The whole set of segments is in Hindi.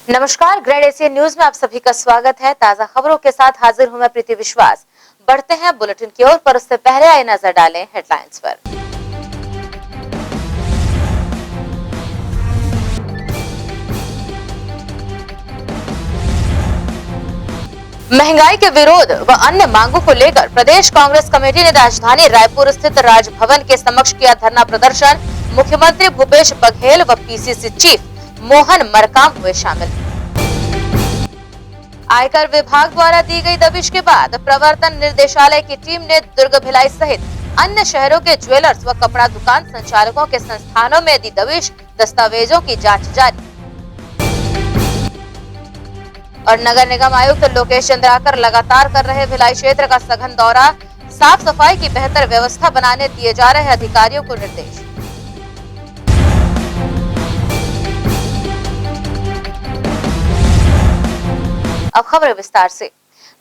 नमस्कार, ग्रैंड एशियन न्यूज में आप सभी का स्वागत है। ताजा खबरों के साथ हाजिर हूं मैं प्रीति विश्वास। बढ़ते हैं बुलेटिन की ओर, पर उससे पहले आइए नजर डालें हेडलाइंस पर। महंगाई के विरोध व अन्य मांगों को लेकर प्रदेश कांग्रेस कमेटी ने राजधानी रायपुर स्थित राजभवन के समक्ष किया धरना प्रदर्शन। मुख्यमंत्री भूपेश बघेल व पीसीसी चीफ मोहन मरकाम हुए शामिल। आयकर विभाग द्वारा दी गई दबिश के बाद प्रवर्तन निर्देशालय की टीम ने दुर्ग, भिलाई सहित अन्य शहरों के ज्वेलर्स व कपड़ा दुकान संचालकों के संस्थानों में दी दबिश। दस्तावेजों की जांच जारी। और नगर निगम आयुक्त लोकेश चंद्राकर लगातार कर रहे भिलाई क्षेत्र का सघन दौरा। साफ सफाई की बेहतर व्यवस्था बनाने दिए जा रहे अधिकारियों को निर्देश। अब खबर विस्तार से।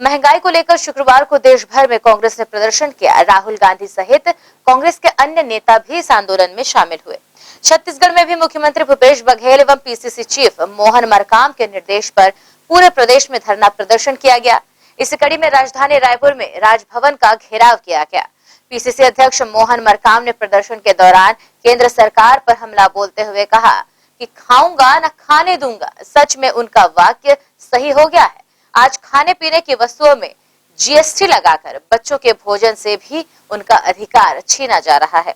महंगाई को लेकर शुक्रवार को देश भर में कांग्रेस ने प्रदर्शन किया। राहुल गांधी सहित कांग्रेस के अन्य नेता भी इस आंदोलन में शामिल हुए। छत्तीसगढ़ में भी मुख्यमंत्री भूपेश बघेल एवं पीसीसी चीफ मोहन मरकाम के निर्देश पर पूरे प्रदेश में धरना प्रदर्शन किया गया। इसी कड़ी में राजधानी रायपुर में राजभवन का घेराव किया गया। पीसीसी अध्यक्ष मोहन मरकाम ने प्रदर्शन के दौरान केंद्र सरकार पर हमला बोलते हुए कहा कि खाऊंगा न खाने दूंगा। सच में उनका वाक्य सही हो गया है। आज खाने पीने की वस्तुओं में जीएसटी लगाकर बच्चों के भोजन से भी उनका अधिकार छीना जा रहा है।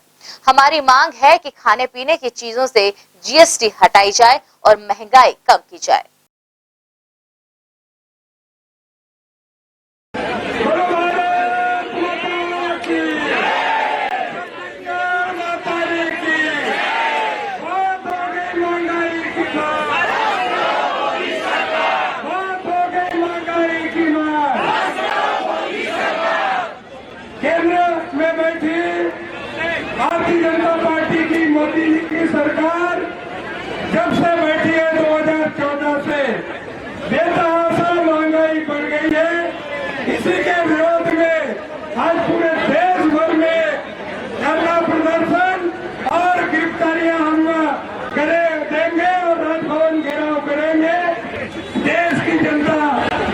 हमारी मांग है कि खाने पीने की चीजों से जीएसटी हटाई जाए और महंगाई कम की जाए। भारतीय जनता पार्टी की मोदी जी की सरकार जब से बैठी है 2014 से बेतहाशा महंगाई बढ़ गई है। इसी के विरोध में आज पूरे देश भर में धरना प्रदर्शन और गिरफ्तारियां हम देंगे और राजभवन घेराव करेंगे। देश की जनता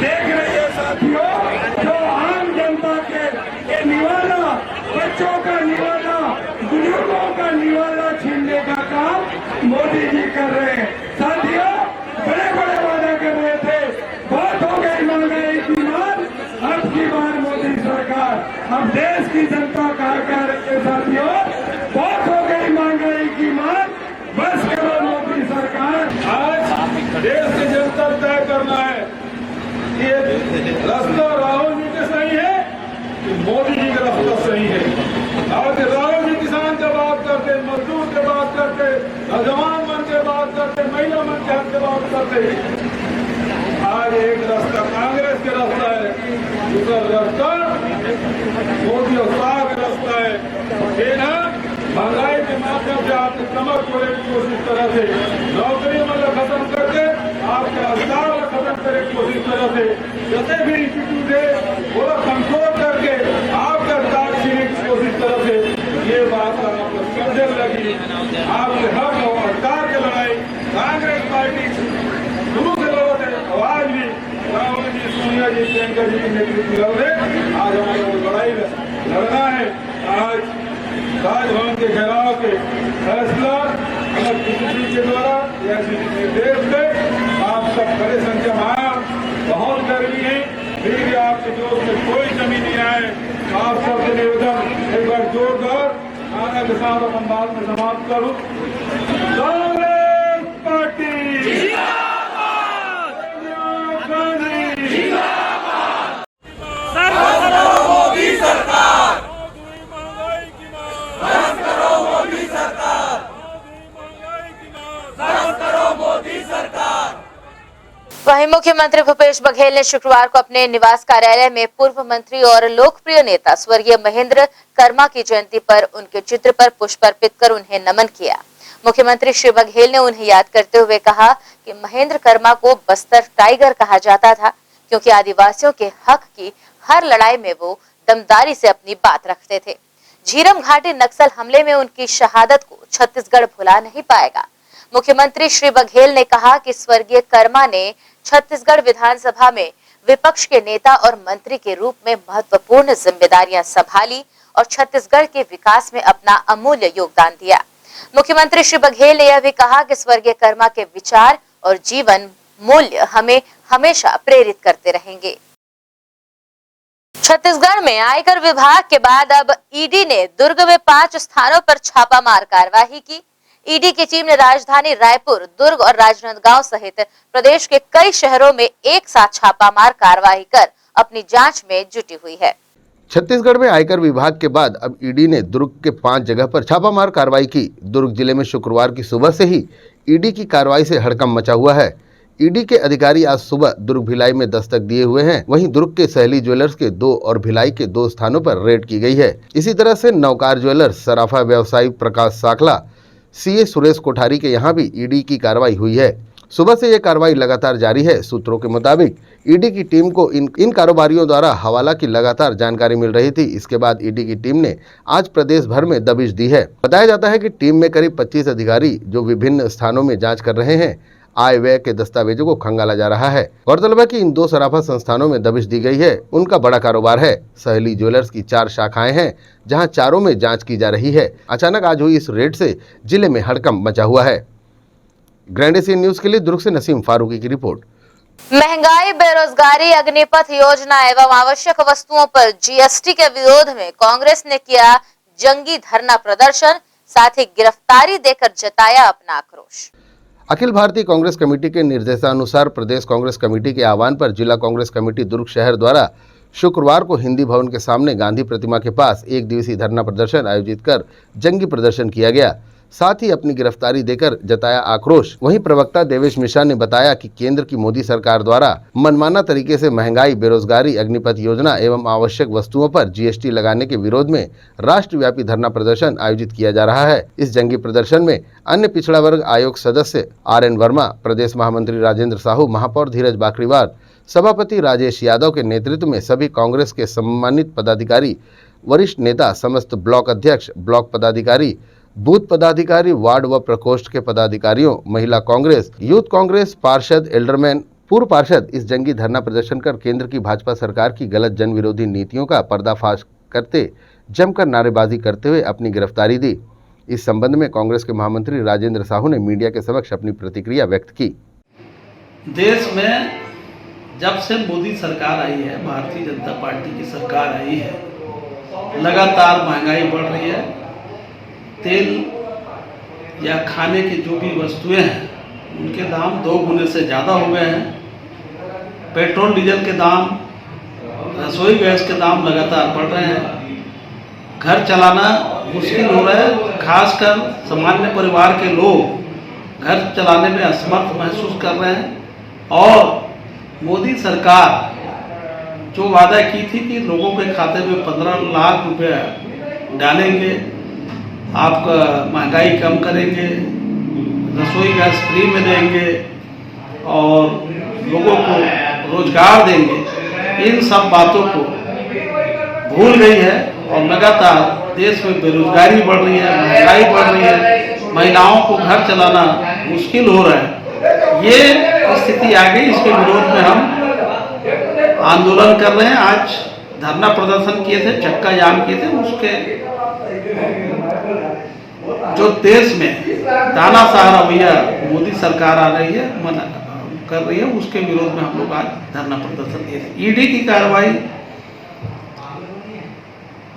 देख रही है साथियों, जो आम जनता के निवाला, बच्चों का निवाला, बुजुर्गों का निवाला छीनने का काम मोदी जी कर रहे हैं। साथियों, बड़े बड़े वादा कर रहे थे, बहुत हो गई महंगाई की मार, अब की बार मोदी सरकार। अब देश की जनता कह रही है साथियों, बहुत हो गई महंगाई की मार, बस करो मोदी सरकार। आज देश की जनता तय करना है कि रास्ता राहुल जी का सही है कि मोदी जी का रास्ता सही है। आज राहुल जी किसान से बात करते, मजदूर से बात करते, नौजवान मन से बात करते, महिला मन से बात करते। आज एक रास्ता कांग्रेस के रास्ता है, दूसरा रास्ता मोदी और शाह का रास्ता है। ये ना महंगाई के माध्यम से आपकी कमर तोड़ने की कोशिश तरह से, नौकरी मतलब खत्म करके आपके अधिकार खत्म करने की कोशिश तरह से, जैसे भी इंस्टीट्यूट है वो कमजोर करके आपका अधिकार छीनने की कोशिश तरह से, ये बात आपको समझने लगी। आपके हक और अधिकार की लड़ाई कांग्रेस पार्टी शुरू से लड़ रहे, आज भी राहुल जी, सोनिया जी, प्रियंका जी के नेतृत्व लड़ रहे। आज हमारी लड़ाई लड़ना है। आज राजभवन के घेराव के फैसला अलग पीसीसी के द्वारा निर्देश थे। आप सब बड़े संख्या में आया, बहुत गर्मी है, फिर भी आपके जोश में कोई कमी नहीं आए। आप सबसे निवेदन एक बार जोरदार खाना के साथ अपन बात में समाप्त करूं। कांग्रेस पार्टी मोदी सरकार, वहीं मुख्यमंत्री भूपेश बघेल ने शुक्रवार को अपने निवास कार्यालय में पूर्व मंत्री और लोकप्रिय नेता स्वर्गीय महेंद्र कर्मा की जयंती पर उनके चित्र पर पुष्प अर्पित कर उन्हें नमन किया। मुख्यमंत्री श्री बघेल ने उन्हें याद करते हुए कहा कि महेंद्र कर्मा को बस्तर टाइगर कहा जाता था, क्योंकि आदिवासियों के हक की हर लड़ाई में वो दमदारी से अपनी बात रखते थे। झीरम घाटी नक्सल हमले में उनकी शहादत को छत्तीसगढ़ भुला नहीं पाएगा। मुख्यमंत्री श्री बघेल ने कहा कि स्वर्गीय कर्मा ने छत्तीसगढ़ विधानसभा में विपक्ष के नेता और मंत्री के रूप में महत्वपूर्ण जिम्मेदारियां संभाली और छत्तीसगढ़ के विकास में अपना अमूल्य योगदान दिया। मुख्यमंत्री श्री बघेल ने यह भी कहा कि स्वर्गीय कर्मा के विचार और जीवन मूल्य हमें हमेशा प्रेरित करते रहेंगे। छत्तीसगढ़ में आयकर विभाग के बाद अब ईडी ने दुर्ग में 5 स्थानों पर छापामार कार्रवाई की। ईडी की टीम ने राजधानी रायपुर, दुर्ग और राजनांदगांव सहित प्रदेश के कई शहरों में एक साथ छापामार कार्रवाई कर अपनी जांच में जुटी हुई है। छत्तीसगढ़ में आयकर विभाग के बाद अब ईडी ने दुर्ग के 5 जगह पर छापामार कार्रवाई की। दुर्ग जिले में शुक्रवार की सुबह से ही ईडी की कार्रवाई से हड़कंप मचा हुआ है। ईडी के अधिकारी आज सुबह दुर्ग भिलाई में दस्तक दिए हुए हैं। वहीं दुर्ग के सहेली ज्वेलर्स के 2 और भिलाई के 2 स्थानों पर रेड की गई है। इसी तरह से नवकार ज्वेलर्स, सराफा व्यवसायी प्रकाश साखला, सीए सुरेश कोठारी के यहाँ भी ईडी की कार्रवाई हुई है। सुबह से यह कार्रवाई लगातार जारी है। सूत्रों के मुताबिक ईडी की टीम को इन कारोबारियों द्वारा हवाला की लगातार जानकारी मिल रही थी। इसके बाद ईडी की टीम ने आज प्रदेश भर में दबिश दी है। बताया जाता है कि टीम में करीब 25 अधिकारी जो विभिन्न स्थानों में जांच कर रहे हैं। आय व्यय के दस्तावेजों को खंगाला जा रहा है। गौरतलब है कि इन 2 सराफा संस्थानों में दबिश दी गई है। उनका बड़ा कारोबार है। सहेली ज्वेलर्स की 4 शाखाएं हैं, जहां चारों में जांच की जा रही है। अचानक आज हुई इस रेड से जिले में हड़कंप मचा हुआ है। ग्रैंड एशियन न्यूज के लिए दुर्ग से नसीम फारूकी की रिपोर्ट। महंगाई, बेरोजगारी, अग्निपथ योजना एवं आवश्यक वस्तुओं पर जीएसटी के विरोध में कांग्रेस ने किया जंगी धरना प्रदर्शन, साथ ही गिरफ्तारी देकर जताया अपना आक्रोश। अखिल भारतीय कांग्रेस कमेटी के निर्देशानुसार प्रदेश कांग्रेस कमेटी के आह्वान पर जिला कांग्रेस कमेटी दुर्ग शहर द्वारा शुक्रवार को हिंदी भवन के सामने गांधी प्रतिमा के पास 1 दिवसीय धरना प्रदर्शन आयोजित कर जंगी प्रदर्शन किया गया। साथ ही अपनी गिरफ्तारी देकर जताया आक्रोश। वहीं प्रवक्ता देवेश मिश्रा ने बताया कि केंद्र की मोदी सरकार द्वारा मनमाना तरीके से महंगाई, बेरोजगारी, अग्निपथ योजना एवं आवश्यक वस्तुओं पर जीएसटी लगाने के विरोध में राष्ट्रव्यापी धरना प्रदर्शन आयोजित किया जा रहा है। इस जंगी प्रदर्शन में अन्य पिछड़ा वर्ग आयोग सदस्य RN वर्मा, प्रदेश महामंत्री राजेंद्र साहू, महापौर धीरज बाकरीवार, सभापति राजेश यादव के नेतृत्व में सभी कांग्रेस के सम्मानित पदाधिकारी, वरिष्ठ नेता, समस्त ब्लॉक अध्यक्ष, ब्लॉक पदाधिकारी, बूथ पदाधिकारी, वार्ड व प्रकोष्ठ के पदाधिकारियों, महिला कांग्रेस, यूथ कांग्रेस, पार्षद, एल्डरमैन, पूर्व पार्षद इस जंगी धरना प्रदर्शन कर केंद्र की भाजपा सरकार की गलत जन विरोधी नीतियों का पर्दाफाश करते जमकर नारेबाजी करते हुए अपनी गिरफ्तारी दी। इस संबंध में कांग्रेस के महामंत्री राजेंद्र साहू ने मीडिया के समक्ष अपनी प्रतिक्रिया व्यक्त की। देश में जब से मोदी सरकार आई है, भारतीय जनता पार्टी की सरकार आई है, लगातार महंगाई बढ़ रही है। तेल या खाने की जो भी वस्तुएं हैं उनके दाम 2 गुने से ज़्यादा हो गए हैं। पेट्रोल डीजल के दाम, रसोई गैस के दाम लगातार बढ़ रहे हैं। घर चलाना मुश्किल हो रहा है। खासकर सामान्य परिवार के लोग घर चलाने में असमर्थ महसूस कर रहे हैं। और मोदी सरकार जो वादा की थी कि लोगों के खाते में 15 लाख रुपए डालेंगे, आपका महंगाई कम करेंगे, रसोई गैस फ्री में देंगे और लोगों को रोजगार देंगे, इन सब बातों को भूल गई है। और लगातार देश में बेरोजगारी बढ़ रही है, महंगाई बढ़ रही है, महिलाओं को घर चलाना मुश्किल हो रहा है। ये स्थिति आ गई। इसके विरोध में हम आंदोलन कर रहे हैं। आज धरना प्रदर्शन किए थे, चक्का जाम किए थे। उसके जो देश में तानाशाह रवैया मोदी सरकार आ रही है, मना कर रही है, उसके विरोध में हम लोग आज धरना प्रदर्शन किए थे। ईडी की कार्रवाई,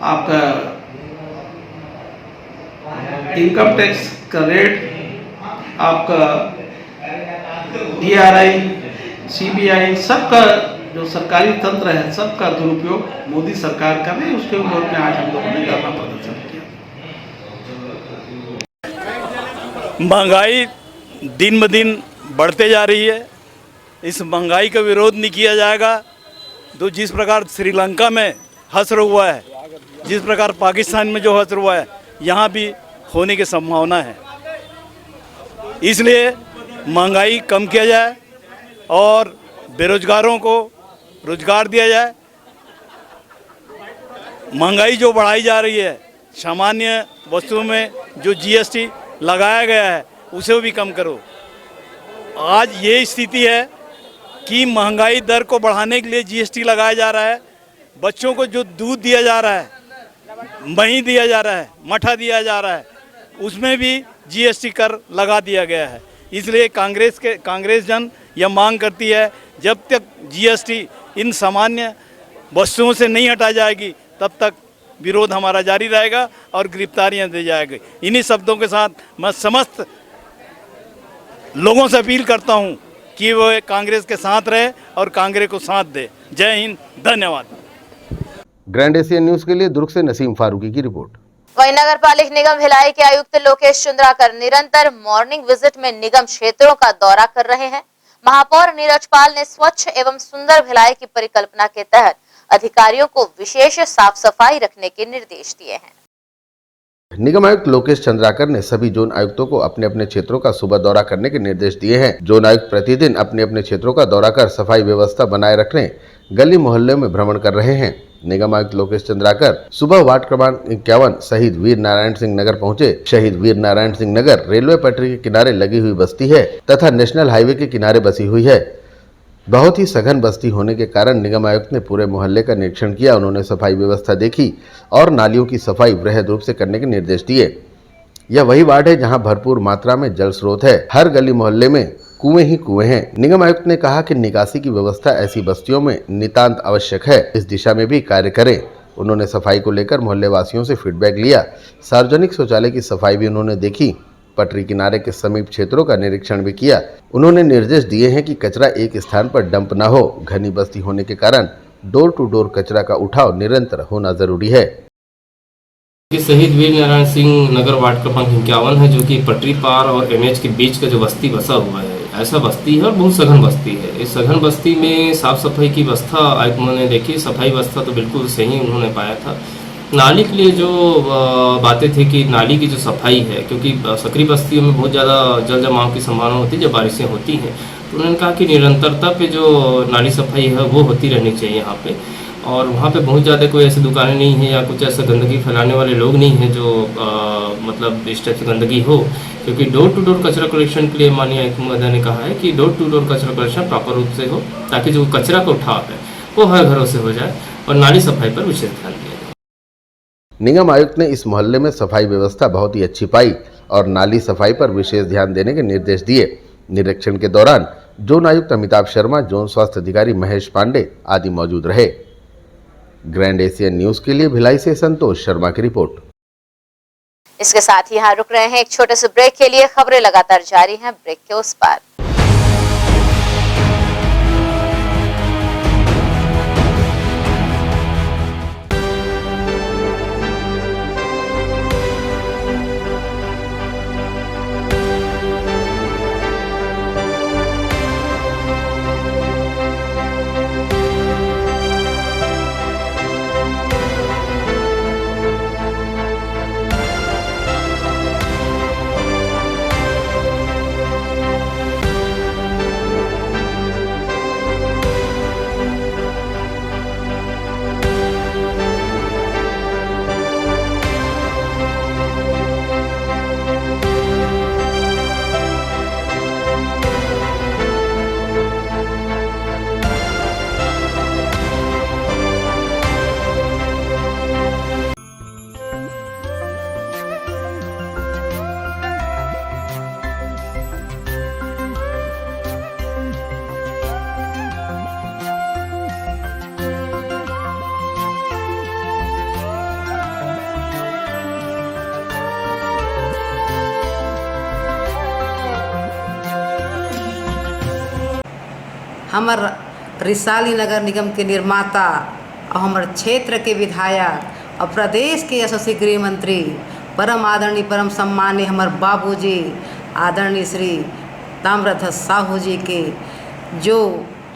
आपका इनकम टैक्स का रेट, आपका DRI, CBI, सबका जो सरकारी तंत्र है, सबका दुरुपयोग मोदी सरकार कर रही है। उसके विरोध में आज हम लोगों ने धरना प्रदर्शन किया। महंगाई दिन ब दिन बढ़ते जा रही है। इस महंगाई का विरोध नहीं किया जाएगा तो जिस प्रकार श्रीलंका में हश्र हुआ है, जिस प्रकार पाकिस्तान में जो हश्र हुआ है, यहाँ भी होने की संभावना है। इसलिए महंगाई कम किया जाए और बेरोजगारों को रोजगार दिया जाए। महंगाई जो बढ़ाई जा रही है, सामान्य वस्तुओं में जो GST लगाया गया है उसे भी कम करो। आज ये स्थिति है कि महंगाई दर को बढ़ाने के लिए जीएसटी लगाया जा रहा है। बच्चों को जो दूध दिया जा रहा है, मही दिया जा रहा है, मठा दिया जा रहा है, उसमें भी जीएसटी कर लगा दिया गया है। इसलिए कांग्रेस जन यह मांग करती है, जब तक जीएसटी इन सामान्य वस्तुओं से नहीं हटा जाएगी तब तक विरोध हमारा जारी रहेगा और गिरफ्तारियां दी जाएगी। इन्हीं शब्दों के साथ मैं समस्त लोगों से अपील करता हूं कि वो कांग्रेस के साथ रहे और कांग्रेस को साथ दे। जय हिंद, धन्यवाद। ग्रैंड एशियन न्यूज के लिए दुर्ग से नसीम फारूकी की रिपोर्ट। वहीं नगर पालिक निगम भिलाई के आयुक्त लोकेश चंद्राकर निरंतर मॉर्निंग विजिट में निगम क्षेत्रों का दौरा कर रहे हैं। महापौर नीरज पाल ने स्वच्छ एवं सुंदर भिलाई की परिकल्पना के तहत अधिकारियों को विशेष साफ सफाई रखने के निर्देश दिए हैं। निगम आयुक्त लोकेश चंद्राकर ने सभी जोन आयुक्तों को अपने अपने क्षेत्रों का सुबह दौरा करने के निर्देश दिए हैं। जोन आयुक्त प्रतिदिन अपने अपने क्षेत्रों का दौरा कर सफाई व्यवस्था बनाए रखने गली मोहल्ले में भ्रमण कर रहे हैं। निगम आयुक्त लोकेश चंद्राकर सुबह वार्ड क्रमांक 51 शहीद वीर नारायण सिंह नगर पहुंचे। शहीद वीर नारायण सिंह नगर रेलवे पटरी के किनारे लगी हुई बस्ती है तथा नेशनल हाईवे के किनारे बसी हुई है। बहुत ही सघन बस्ती होने के कारण निगम आयुक्त ने पूरे मोहल्ले का निरीक्षण किया। उन्होंने सफाई व्यवस्था देखी और नालियों की सफाई वृहद रूप से करने के निर्देश दिए। यह वही वार्ड है जहां भरपूर मात्रा में जल स्रोत है। हर गली मोहल्ले में कुएं ही कुएं हैं। निगम आयुक्त ने कहा कि निकासी की व्यवस्था ऐसी बस्तियों में नितांत आवश्यक है। इस दिशा में भी कार्य करें। उन्होंने सफाई को लेकर मोहल्ले वासियों से फीडबैक लिया। सार्वजनिक शौचालय की सफाई भी उन्होंने देखी। पटरी किनारे के समीप क्षेत्रों का निरीक्षण भी किया। उन्होंने निर्देश दिए हैं कि कचरा एक स्थान पर डंप न हो। घनी बस्ती होने के कारण डोर टू डोर कचरा का उठाव निरंतर होना जरूरी है। शहीद वीर नारायण सिंह नगर वार्ड क्रमांक 51 है, जो कि पटरी पार और एनएच के बीच का जो बस्ती बसा हुआ है, ऐसा बस्ती है और बहुत सघन बस्ती है। इस सघन बस्ती में साफ सफाई की व्यवस्था आयुक्त ने देखी। सफाई व्यवस्था तो बिल्कुल सही उन्होंने पाया था। नाली के लिए जो बातें थी कि नाली की जो सफाई है, क्योंकि सकरी बस्तियों में बहुत ज़्यादा जल जमाव की संभावना होती है जब बारिशें होती हैं, तो उन्होंने कहा कि निरंतरता पे जो नाली सफाई है वो होती रहनी चाहिए यहाँ पे। और वहाँ पे बहुत ज़्यादा कोई ऐसी दुकानें नहीं हैं या कुछ ऐसा गंदगी फैलाने वाले लोग नहीं हैं जो मतलब इस टाइप से गंदगी हो, क्योंकि डोर टू डोर कचरा कलेक्शन के लिए माननीय आयुक्त महोदय ने कहा है कि डोर टू डोर कचरा कलेक्शन प्रॉपर रूप से हो, ताकि जो कचरा का उठाव है वो हर घरों से हो जाए और नाली सफाई पर विशेष ध्यान दिया जाए। निगम आयुक्त ने इस मोहल्ले में सफाई व्यवस्था बहुत ही अच्छी पाई और नाली सफाई पर विशेष ध्यान देने के निर्देश दिए। निरीक्षण के दौरान जोन आयुक्त अमिताभ शर्मा, जोन स्वास्थ्य अधिकारी महेश पांडे आदि मौजूद रहे। ग्रैंड एशियन न्यूज के लिए भिलाई से संतोष शर्मा की रिपोर्ट। इसके साथ ही यहाँ रुक रहे हैं एक छोटे से ब्रेक के लिए। खबरें लगातार जारी हैं ब्रेक के उस पार। हमर रिसाली नगर निगम के निर्माता और हमारे क्षेत्र के विधायक और प्रदेश के यशस्वी गृह मंत्री परम आदरणीय परम सम्मानीय हमारे बाबूजी आदरणीय श्री ताम्रध्वज साहू जी के जो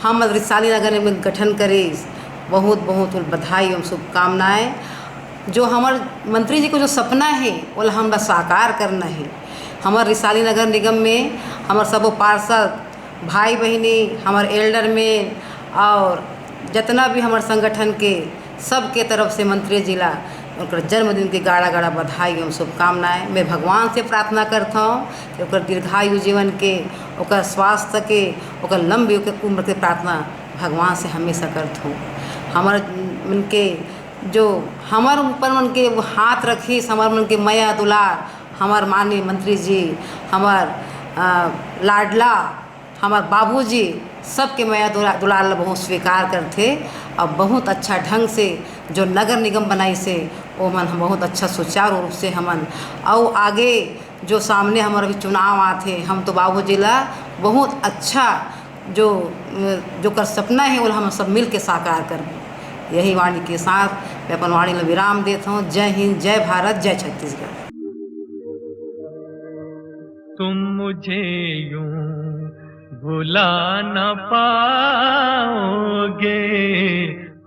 हम रिसाली नगर में गठन करे, बहुत बहुत बधाई एवं शुभकामनाएँ। जो हमारे मंत्री जी को जो सपना है वो हमारा साकार करना है। हमारे रिसाली नगर निगम में हमारे सब पार्षद भाई बहनी, हमारे एल्डर में और जितना भी हमारे संगठन के सब के तरफ से मंत्री जिला उनका जन्मदिन की गाढ़ा गाढ़ा बधाई एवं शुभकामनाएं। मैं भगवान से प्रार्थना करता हूँ कि ओकर दीर्घायु जीवन के, ओकर स्वास्थ्य के, ओकर लंबी उम्र के प्रार्थना भगवान से हमेशा करता हूँ। हमार उनके जो हमार ऊपर मन के हाथ रखी, हमार मन के मया दुलार, हमार माननीय मंत्री जी, हमार लाडला, हमार बाबूजी, सबके मया दुलार बहुत स्वीकार करते और बहुत अच्छा ढंग से जो नगर निगम बनाई से वो मन हम बहुत अच्छा सुचारू रूप से हमन और आगे जो सामने हमारे अभी चुनाव आते, हम तो बाबूजी ला बहुत अच्छा जो कर सपना है वो हम सब मिल के साकार कर। यही वाणी के साथ मैं अपन वाणी में विराम देता हूँ। जय हिंद, जय भारत, जय छत्तीसगढ़। तुम मुझे यूं भुला न पाओगे,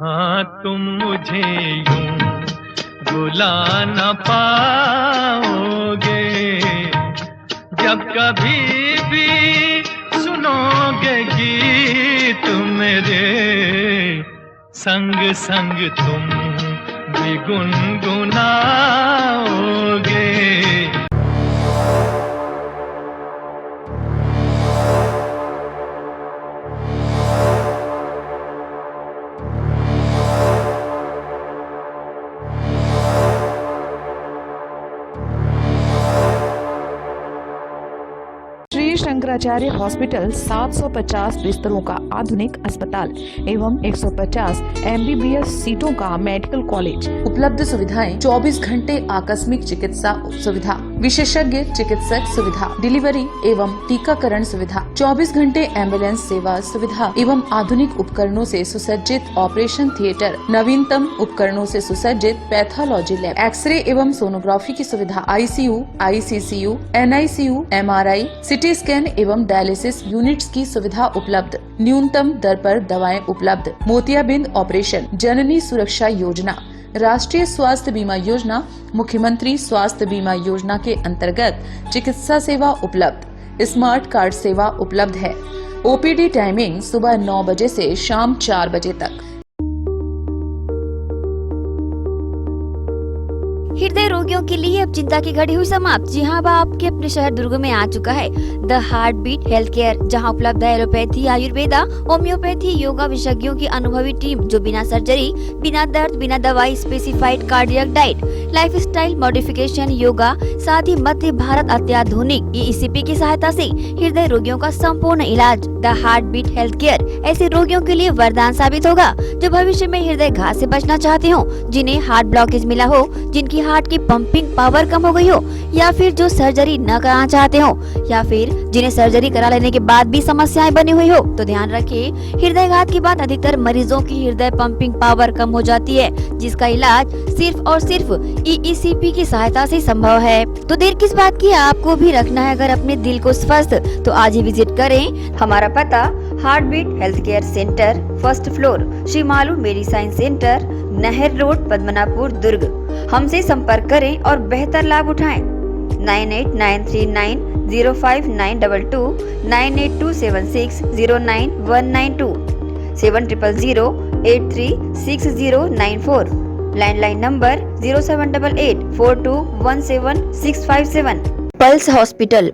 हाँ तुम मुझे यूं भुला न पाओगे, जब कभी भी सुनोगे गीत मेरे, संग संग तुम भी गुनगुनाओगे। श्री शंकराचार्य हॉस्पिटल 750 बिस्तरों का आधुनिक अस्पताल एवं 150 MBBS सीटों का मेडिकल कॉलेज। उपलब्ध सुविधाएं 24 घंटे आकस्मिक चिकित्सा सुविधा, विशेषज्ञ चिकित्सक सुविधा, डिलीवरी एवं टीकाकरण सुविधा, 24 घंटे एम्बुलेंस सेवा सुविधा एवं आधुनिक उपकरणों से सुसज्जित ऑपरेशन थिएटर, नवीनतम उपकरणों से सुसज्जित पैथोलॉजी लैब, एक्सरे एवं सोनोग्राफी की सुविधा, ICU, ICCU, NICU, MRI, CT scan एवं डायलिसिस यूनिट्स की सुविधा उपलब्ध। न्यूनतम दर पर दवाएं उपलब्ध। मोतियाबिंद ऑपरेशन, जननी सुरक्षा योजना, राष्ट्रीय स्वास्थ्य बीमा योजना, मुख्यमंत्री स्वास्थ्य बीमा योजना के अंतर्गत चिकित्सा सेवा उपलब्ध। स्मार्ट कार्ड सेवा उपलब्ध है। OPD टाइमिंग सुबह 9 बजे से शाम 4 बजे तक। हृदय रोगियों के लिए अब चिंता की घड़ी हुई समाप्त। जी हाँ, अब आपके अपने शहर दुर्ग में आ चुका है the heart beat health care, जहाँ उपलब्ध है एलोपैथी, आयुर्वेदा, होम्योपैथी, योगा विशेषज्ञों की अनुभवी टीम जो बिना सर्जरी, बिना दर्द, बिना दवाई, specified cardiac diet, life style modification, yoga, साथ ही मध्य भारत अत्याधुनिक ECP की सहायता से हृदय रोगियों का संपूर्ण इलाज। The heart beat health care ऐसे रोगियों के लिए वरदान साबित होगा जो भविष्य में हृदय घात से बचना चाहते हो, जिन्हें हार्ट ब्लॉकेज मिला हो, जिनकी हार्ट की पंपिंग पावर कम हो गई हो, या फिर जो सर्जरी न कराना चाहते हो, या फिर जिन्हें सर्जरी करा लेने के बाद भी समस्याएं बनी हुई हो। तो ध्यान रखिए, हृदयघात के बाद अधिकतर मरीजों की हृदय पंपिंग पावर कम हो जाती है, जिसका इलाज सिर्फ और सिर्फ ECP की सहायता से संभव है। तो देर किस बात की, आपको भी रखना है अगर अपने दिल को स्वस्थ, तो आज ही विजिट करें। हमारा पता heart beat health care centre, 1st floor, Shri Malu medicine centre, नहर रोड, पद्मनापुर, दुर्ग। हमसे संपर्क करें और बेहतर लाभ उठाएं। 9893905922, 9827609192, 7000836094, लैंडलाइन नंबर 0788421767। पल्स हॉस्पिटल,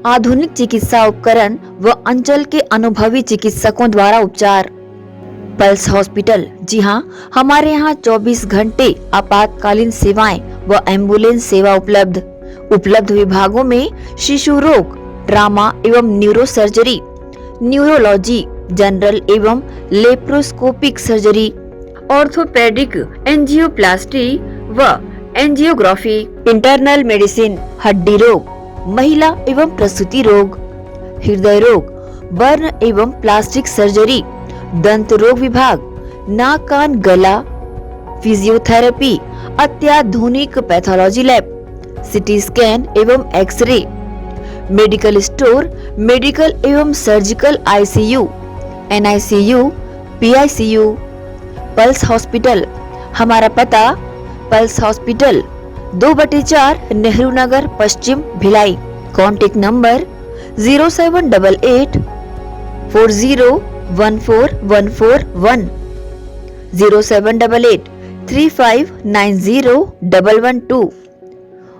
आधुनिक चिकित्सा उपकरण व अंचल के अनुभवी चिकित्सकों द्वारा उपचार। पल्स हॉस्पिटल, जी हाँ, हमारे यहाँ 24 घंटे आपातकालीन सेवाएं व एम्बुलेंस सेवा उपलब्ध विभागों में शिशु रोग, ट्रामा एवं न्यूरो सर्जरी, न्यूरोलॉजी, जनरल एवं लेप्रोस्कोपिक सर्जरी, ऑर्थोपेडिक, एंजियोप्लास्टी व एंजियोग्राफी, इंटरनल मेडिसिन, हड्डी रोग, महिला एवं प्रसूति रोग, हृदय रोग, बर्न एवं प्लास्टिक सर्जरी, दंत रोग विभाग, नाक कान गला, फिजियोथेरेपी, अत्याधुनिक पैथोलॉजी लैब, CT स्कैन एवं एक्सरे, मेडिकल स्टोर, मेडिकल एवं surgical ICU, NICU, PICU। Pulse hospital, हमारा पता पल्स हॉस्पिटल 2/4 नेहरू नगर पश्चिम, Bhilai. Contact number 0788401441, 0788 35901112,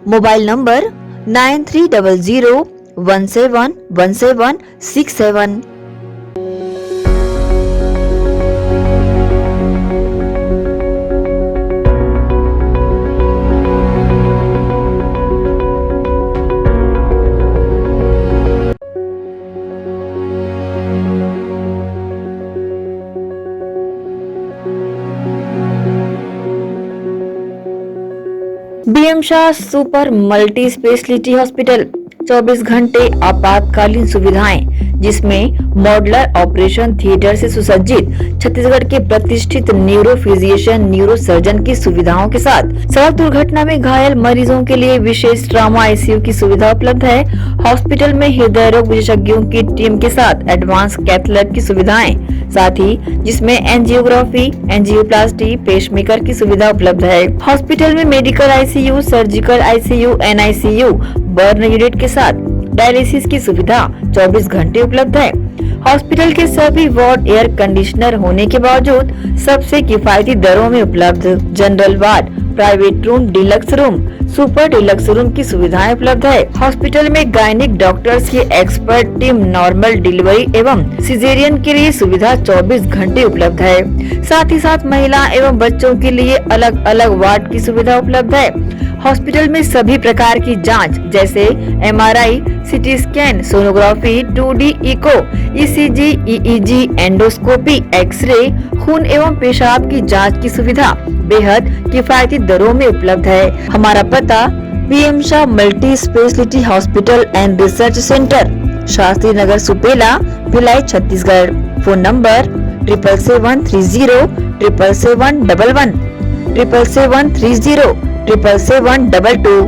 mobile number 9300171767। BM Shah super multi speciality hospital, 24 घंटे आपातकालीन सुविधाएं, जिसमें मॉडुलर ऑपरेशन थिएटर से सुसज्जित छत्तीसगढ़ के प्रतिष्ठित न्यूरो फिजिशियन न्यूरो सर्जन की सुविधाओं के साथ सड़क दुर्घटना में घायल मरीजों के लिए विशेष ट्रॉमा आईसीयू की सुविधा उपलब्ध है। हॉस्पिटल में हृदय रोग विशेषज्ञों की टीम के साथ एडवांस कैथ लैब की सुविधाएं, साथ ही जिसमें एंजियोग्राफी, एंजियोप्लास्टी, पेसमेकर की सुविधा उपलब्ध है। हॉस्पिटल में medical ICU, surgical ICU, NICU, burn unit के साथ डायलिसिस की सुविधा 24 घंटे उपलब्ध है। हॉस्पिटल के सभी वार्ड एयर कंडीशनर होने के बावजूद सबसे किफायती दरों में उपलब्ध। General ward, private room, deluxe room, super deluxe room की सुविधाएं उपलब्ध है। हॉस्पिटल में गायनिक डॉक्टर्स की एक्सपर्ट टीम नॉर्मल डिलीवरी एवं सिजेरियन के लिए सुविधा 24 घंटे उपलब्ध है। साथ ही साथ महिला एवं बच्चों के लिए अलग अलग वार्ड की सुविधा उपलब्ध है। हॉस्पिटल में सभी प्रकार की जांच जैसे MRI, CT scan, sonography, 2D echo, ECG, EEG, endoscopy, X-ray, खून एवं पेशाब की जांच की सुविधा बेहद किफायती दरों में उपलब्ध है। हमारा पता BM Shah multi speciality hospital and research centre, Shastri Nagar, Supela, Bhilai, Chhattisgarh. Phone number 7730777111, 77307772।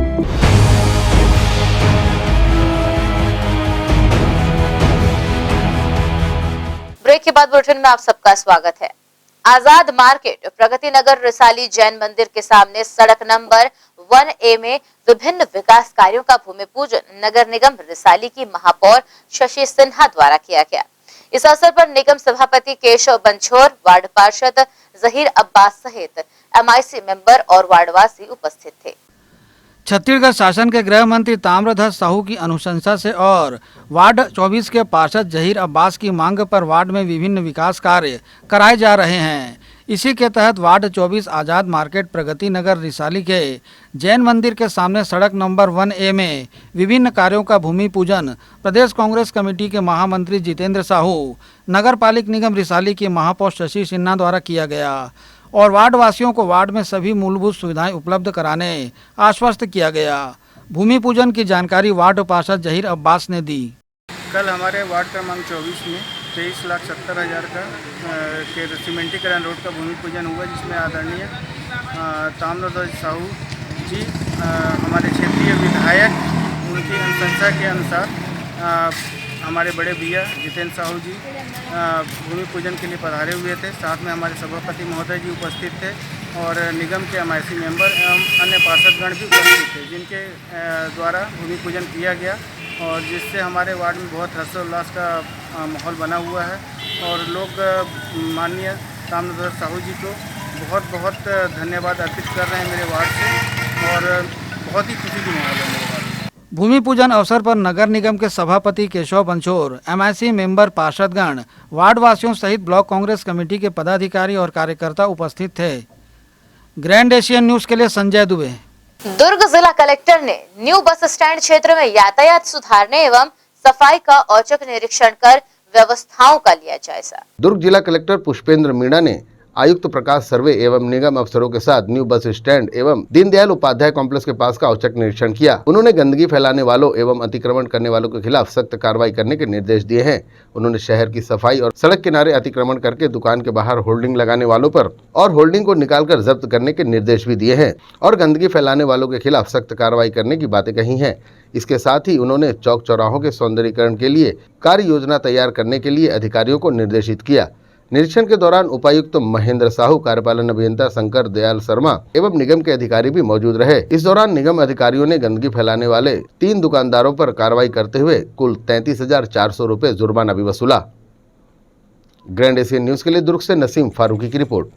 Break के बाद बुलेटिन में आप सबका स्वागत है। आजाद मार्केट, प्रगति नगर, रिसाली जैन मंदिर के सामने सड़क नंबर 1A में विभिन्न विकास कार्यों का भूमि पूजन नगर निगम रिसाली की महापौर शशि सिन्हा द्वारा किया गया। इस अवसर पर निगम सभापति केशव बंछोर, वार्ड पार्षद जहीर अब्बास सहित MIC मेंबर और वार्डवासी उपस्थित थे। छत्तीसगढ़ शासन के गृह मंत्री ताम्रध्वज साहू की अनुशंसा से और वार्ड 24 के पार्षद जहीर अब्बास की मांग पर वार्ड में विभिन्न विकास कार्य कराए जा रहे हैं। इसी के तहत वार्ड 24 आज़ाद मार्केट, प्रगति नगर, रिसाली के जैन मंदिर के सामने सड़क नंबर 1A में विभिन्न कार्यों का भूमि पूजन प्रदेश कांग्रेस कमेटी के महामंत्री जितेंद्र साहू, नगर पालिक निगम रिसाली के महापौर शशि सिन्हा द्वारा किया गया और वार्ड वासियों को वार्ड में सभी मूलभूत सुविधाएं उपलब्ध कराने आश्वस्त किया गया। भूमि पूजन की जानकारी वार्ड पार्षद जहीर अब्बास ने दी। कल हमारे वार्ड क्रमांक 24 में 23,70,000 का के सीमेंटीकरण रोड का भूमि पूजन हुआ, जिसमें आदरणीय ताम्रध्वज साहू जी, हमारे क्षेत्रीय विधायक, उनकी अनुशंसा के अनुसार हमारे बड़े भैया जितेंद्र साहू जी भूमि पूजन के लिए पधारे हुए थे। साथ में हमारे सभापति महोदय जी उपस्थित थे और निगम के MIC मेंबर एवं अन्य पार्षदगण भी उपस्थित थे, जिनके द्वारा भूमि पूजन किया गया और जिससे हमारे वार्ड में बहुत हर्षोल्लास का माहौल बना हुआ है। और लोग माननीय ताम्रध्वज साहू जी को बहुत बहुत धन्यवाद अर्पित कर रहे हैं मेरे वार्ड से, और बहुत ही खुशी की माहौल है मेरे वार्ड। भूमि पूजन अवसर पर नगर निगम के सभापति केशव बंछोर, MIC मेंबर, पार्षदगण, वार्ड वासियों सहित ब्लॉक कांग्रेस कमेटी के पदाधिकारी और कार्यकर्ता उपस्थित थे। ग्रैंड एशियन न्यूज के लिए संजय दुबे। दुर्ग जिला कलेक्टर ने न्यू बस स्टैंड क्षेत्र में यातायात सुधारने एवं सफाई का औचक निरीक्षण कर व्यवस्थाओं का लिया जायजा। दुर्ग जिला कलेक्टर पुष्पेंद्र मीणा ने आयुक्त प्रकाश सर्वे एवं निगम अफसरों के साथ न्यू बस स्टैंड एवं दीनदयाल उपाध्याय कॉम्प्लेक्स के पास का औचक निरीक्षण किया। उन्होंने गंदगी फैलाने वालों एवं अतिक्रमण करने वालों के खिलाफ सख्त कार्रवाई करने के निर्देश दिए हैं। उन्होंने शहर की सफाई और सड़क किनारे अतिक्रमण करके दुकान के बाहर होल्डिंग लगाने वालों पर और होल्डिंग को निकालकर जब्त करने के निर्देश भी दिए हैं और गंदगी फैलाने वालों के खिलाफ सख्त कार्रवाई करने की बातें कही हैं। इसके साथ ही उन्होंने चौक चौराहों के सौंदर्यीकरण के लिए कार्य योजना तैयार करने के लिए अधिकारियों को निर्देशित किया। निरीक्षण के दौरान उपायुक्त महेंद्र साहू, कार्यपालन अभियंता शंकर दयाल शर्मा एवं निगम के अधिकारी भी मौजूद रहे। इस दौरान निगम अधिकारियों ने गंदगी फैलाने वाले 3 दुकानदारों पर कार्रवाई करते हुए कुल 33,400 रुपए जुर्माना भी वसूला। ग्रैंड एशियन न्यूज के लिए दुर्ग से नसीम फारूकी की रिपोर्ट।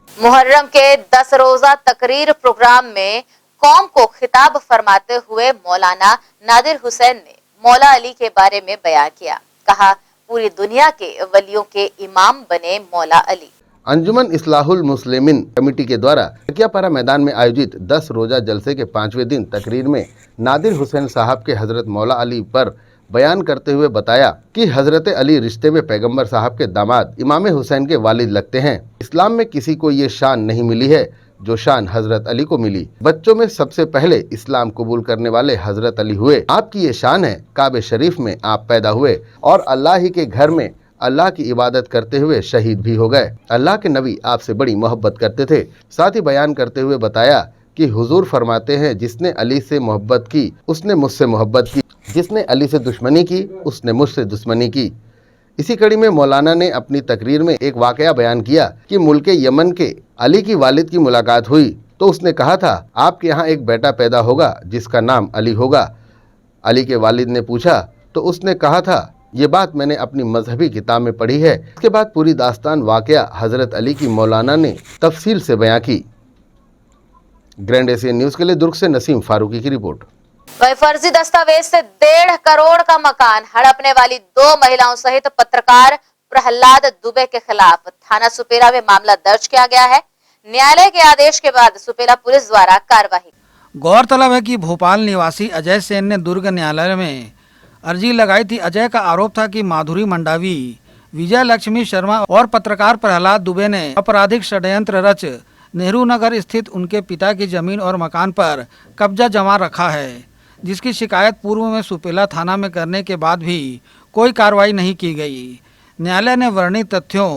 मुहर्रम के 10 रोजा तकरीर प्रोग्राम में कौम को खिताब फरमाते हुए मौलाना नादिर हुसैन ने मौला अली के बारे में बयान किया। कहा, पूरी दुनिया के वलियों के इमाम बने मौला अली। अंजुमन इस्लाहुल मुस्लिमीन कमेटी के द्वारा तकियापारा मैदान में आयोजित 10 रोजा जलसे के 5वें दिन तकरीर में नादिर हुसैन साहब के हजरत मौला अली पर बयान करते हुए बताया कि हजरत अली रिश्ते में पैगंबर साहब के दामाद इमाम हुसैन के वालिद लगते हैं। इस्लाम में किसी को ये शान नहीं मिली है जो शान हजरत अली को मिली। बच्चों में सबसे पहले इस्लाम कबूल करने वाले हजरत अली हुए। आपकी ये शान है, काबे शरीफ में आप पैदा हुए और अल्लाह ही के घर में अल्लाह की इबादत करते हुए शहीद भी हो गए। अल्लाह के नबी आपसे बड़ी मोहब्बत करते थे। साथ ही बयान करते हुए बताया कि हुजूर फरमाते हैं, जिसने अली से मोहब्बत की उसने मुझसे मोहब्बत की, जिसने अली से दुश्मनी की उसने मुझसे दुश्मनी की। इसी कड़ी में मौलाना ने अपनी तकरीर में एक वाकया बयान किया कि मुल्क यमन के अली की वालिद की मुलाकात हुई तो उसने कहा था, आपके यहाँ एक बेटा पैदा होगा जिसका नाम अली होगा। अली के वालिद ने पूछा तो उसने कहा था, ये बात मैंने अपनी मजहबी किताब में पढ़ी है। इसके बाद पूरी दास्तान वाकया हजरत अली की मौलाना ने तफसील से बयां की। ग्रैंड एशियन न्यूज के लिए दुर्ग से नसीम फारूकी की रिपोर्ट। वही फर्जी दस्तावेज से 1.5 करोड़ का मकान हड़पने वाली 2 महिलाओं सहित पत्रकार प्रहलाद दुबे के खिलाफ थाना सुपेरा में मामला दर्ज किया गया है। न्यायालय के आदेश के बाद सुपेरा पुलिस द्वारा कार्रवाई। गौरतलब है कि भोपाल निवासी अजय सेन ने दुर्ग न्यायालय में अर्जी लगाई थी। अजय का आरोप था कि माधुरी मंडावी, विजय लक्ष्मी शर्मा और पत्रकार प्रहलाद दुबे ने आपराधिक षड्यंत्र रच नेहरू नगर स्थित उनके पिता की जमीन और मकान पर कब्जा जमा रखा है, जिसकी शिकायत पूर्व में सुपेला थाना में करने के बाद भी कोई कार्रवाई नहीं की गई। न्यायालय ने वर्णित तथ्यों